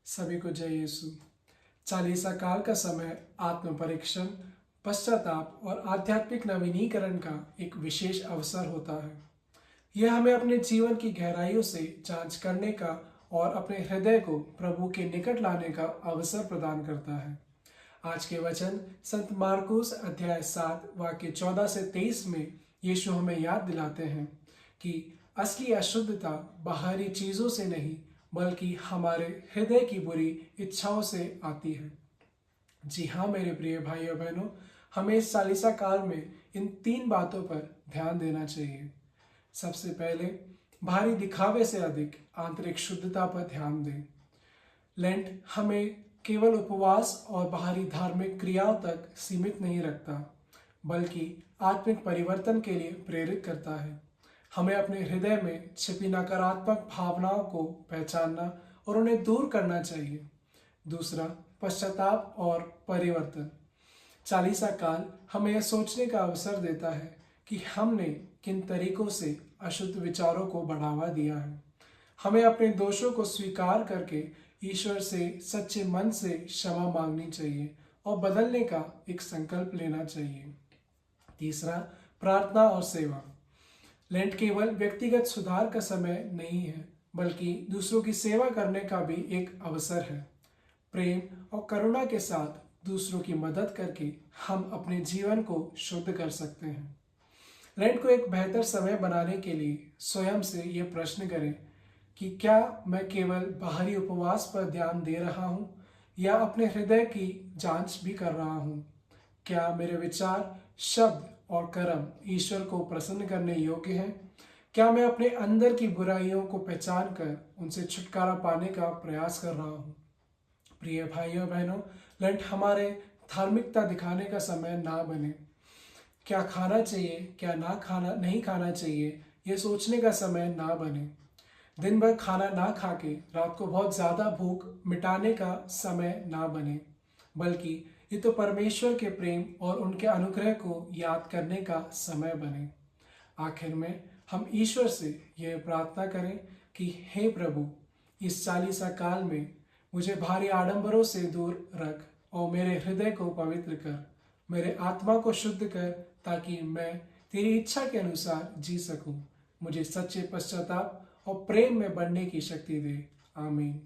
सभी को जय यीशु। चालीसा काल का समय आत्म परीक्षण, पश्चाताप और आध्यात्मिक नवीनीकरण का एक विशेष अवसर होता है। यह हमें अपने जीवन की गहराइयों से जांच करने का और अपने हृदय को प्रभु के निकट लाने का अवसर प्रदान करता है। आज के वचन संत मार्कुस अध्याय 7 वाक्य 14 से 23 में यीशु हमें याद दिलाते हैं कि असली अशुद्धता बाहरी चीजों से नहीं बल्कि हमारे हृदय की बुरी इच्छाओं से आती है। जी हाँ मेरे प्रिय भाइयों बहनों, हमें इस चालीसा काल में इन 3 बातों पर ध्यान देना चाहिए। सबसे पहले, बाहरी दिखावे से अधिक आंतरिक शुद्धता पर ध्यान दें। लेंट हमें केवल उपवास और बाहरी धार्मिक क्रियाओं तक सीमित नहीं रखता, बल्कि आत्मिक परिवर्तन के लिए प्रेरित करता है। हमें अपने हृदय में छिपी नकारात्मक भावनाओं को पहचानना और उन्हें दूर करना चाहिए। दूसरा, पश्चाताप और परिवर्तन। चालीसा काल हमें यह सोचने का अवसर देता है कि हमने किन तरीकों से अशुद्ध विचारों को बढ़ावा दिया है। हमें अपने दोषों को स्वीकार करके ईश्वर से सच्चे मन से क्षमा मांगनी चाहिए और बदलने का एक संकल्प लेना चाहिए। तीसरा, प्रार्थना और सेवा। लेंट केवल व्यक्तिगत सुधार का समय नहीं है, बल्कि दूसरों की सेवा करने का भी एक अवसर है। प्रेम और करुणा के साथ दूसरों की मदद करके हम अपने जीवन को शुद्ध कर सकते हैं। लेंट को एक बेहतर समय बनाने के लिए स्वयं से ये प्रश्न करें कि क्या मैं केवल बाहरी उपवास पर ध्यान दे रहा हूँ या अपने हृदय की जांच भी कर रहा हूँ। क्या मेरे विचार, शब्द और कर्म ईश्वर को प्रसन्न करने योग्य हैं? क्या मैं अपने अंदर की बुराइयों को पहचान कर उनसे छुटकारा पाने का प्रयास कर रहा हूँ? प्रिय भाइयों बहनों, लेंट हमारे धार्मिकता दिखाने का समय ना बने। क्या खाना चाहिए, क्या नहीं खाना चाहिए, ये सोचने का समय ना बने। दिन भर खाना ना खा के रात को बहुत ज़्यादा भूख मिटाने का समय ना बने, बल्कि ये तो परमेश्वर के प्रेम और उनके अनुग्रह को याद करने का समय बने। आखिर में हम ईश्वर से यह प्रार्थना करें कि हे प्रभु, इस चालीसा काल में मुझे भारी आडंबरों से दूर रख और मेरे हृदय को पवित्र कर, मेरे आत्मा को शुद्ध कर, ताकि मैं तेरी इच्छा के अनुसार जी सकूं। मुझे सच्चे पश्चाताप और प्रेम में बढ़ने की शक्ति दे। आमीन।